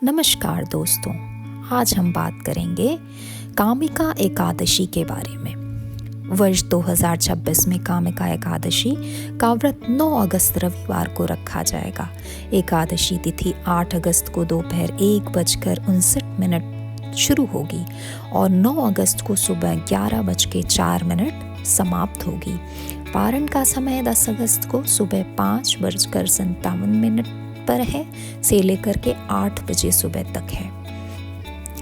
नमस्कार दोस्तों, आज हम बात करेंगे कामिका एकादशी के बारे में। वर्ष 2026 में कामिका एकादशी का व्रत 9 अगस्त रविवार को रखा जाएगा। एकादशी तिथि 8 अगस्त को दोपहर 1:59 शुरू होगी और 9 अगस्त को सुबह 11:04 समाप्त होगी। पारण का समय 10 अगस्त को सुबह 5:57 पर है से लेकर के 8 बजे सुबह तक है।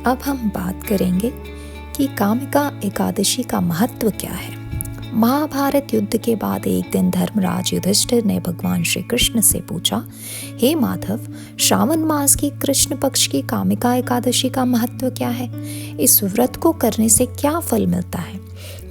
अब हम बात करेंगे कि कामिका एकादशी का महत्व क्या है। महाभारत युद्ध के बाद एक दिन धर्मराज युधिष्ठिर ने भगवान श्री कृष्ण से पूछा, हे माधव, श्रावण मास की कृष्ण पक्ष की कामिका एकादशी का महत्व क्या है? इस व्रत को करने से क्या फल मिलता है?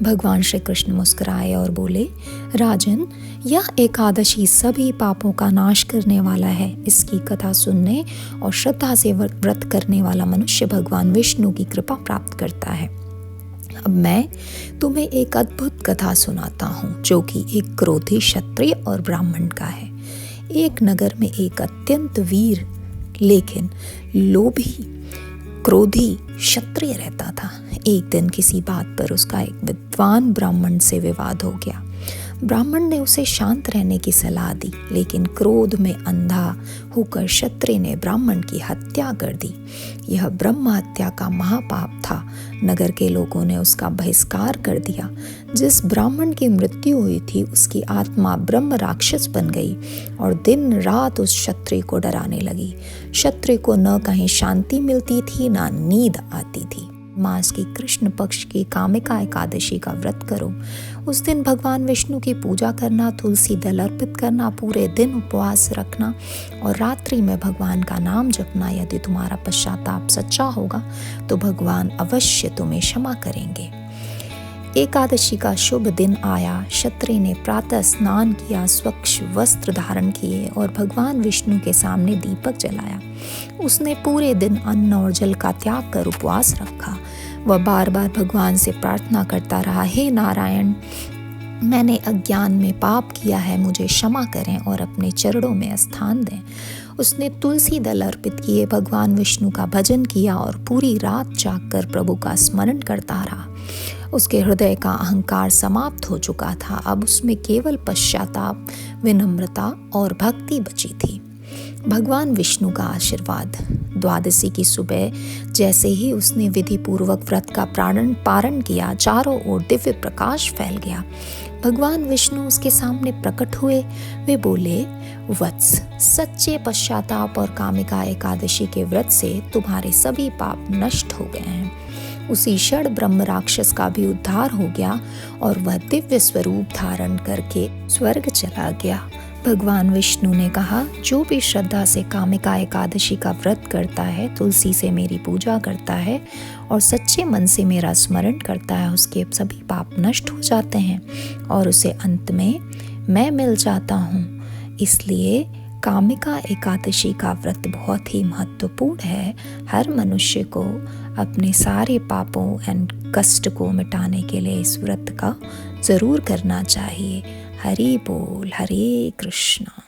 भगवान श्री कृष्ण मुस्कुराए और बोले, राजन, यह एकादशी सभी पापों का नाश करने वाला है। इसकी कथा सुनने और श्रद्धा से व्रत करने वाला मनुष्य भगवान विष्णु की कृपा प्राप्त करता है। अब मैं तुम्हें एक अद्भुत कथा सुनाता हूँ, जो कि एक क्रोधी क्षत्रिय और ब्राह्मण का है। एक नगर में एक अत्यंत वीर लेकिन लोभी क्रोधी क्षत्रिय रहता था। एक दिन किसी बात पर उसका एक विद्वान ब्राह्मण से विवाद हो गया। ब्राह्मण ने उसे शांत रहने की सलाह दी, लेकिन क्रोध में अंधा होकर क्षत्रिय ने ब्राह्मण की हत्या कर दी। यह ब्रह्म हत्या का महापाप था। नगर के लोगों ने उसका बहिष्कार कर दिया। जिस ब्राह्मण की मृत्यु हुई थी, उसकी आत्मा ब्रह्म राक्षस बन गई और दिन रात उस क्षत्रिय को डराने लगी। क्षत्रिय को न कहीं शांति मिलती थी, न नींद आती थी। मास की कृष्ण पक्ष की कामिका एकादशी का व्रत करो। उस दिन भगवान विष्णु की पूजा करना, तुलसी दल अर्पित करना, पूरे दिन उपवास रखना और रात्रि में भगवान का नाम जपना। यदि तुम्हारा पश्चाताप सच्चा होगा तो भगवान अवश्य तुम्हें क्षमा करेंगे। एकादशी का शुभ दिन आया। क्षत्रिय ने प्रातः स्नान किया, स्वच्छ वस्त्र धारण किए और भगवान विष्णु के सामने दीपक जलाया। उसने पूरे दिन अन्न और जल का त्याग कर उपवास रखा। वह बार बार भगवान से प्रार्थना करता रहा, हे नारायण, मैंने अज्ञान में पाप किया है, मुझे क्षमा करें और अपने चरणों में स्थान दें। उसने तुलसी दल अर्पित किए, भगवान विष्णु का भजन किया और पूरी रात जागकर प्रभु का स्मरण करता रहा। उसके हृदय का अहंकार समाप्त हो चुका था। अब उसमें केवल पश्चाताप, विनम्रता और भक्ति बची थी। भगवान विष्णु का आशीर्वाद। द्वादशी की सुबह जैसे ही उसने विधि पूर्वक व्रत का पारण किया, चारों ओर दिव्य प्रकाश फैल गया। भगवान विष्णु उसके सामने प्रकट हुए। वे बोले, वत्स, सच्चे पश्चाताप और कामिका एकादशी के व्रत से तुम्हारे सभी पाप नष्ट हो गए हैं। उसी क्षण ब्रह्म राक्षस का भी उद्धार हो गया और वह दिव्य स्वरूप धारण करके स्वर्ग चला गया। भगवान विष्णु ने कहा, जो भी श्रद्धा से कामिका एकादशी का व्रत करता है, तुलसी से मेरी पूजा करता है और सच्चे मन से मेरा स्मरण करता है, उसके सभी पाप नष्ट हो जाते हैं और उसे अंत में मैं मिल जाता हूँ। इसलिए कामिका एकादशी का व्रत बहुत ही महत्वपूर्ण है। हर मनुष्य को अपने सारे पापों एंड कष्ट को मिटाने के लिए इस व्रत का ज़रूर करना चाहिए। हरि बोल, हरे कृष्णा।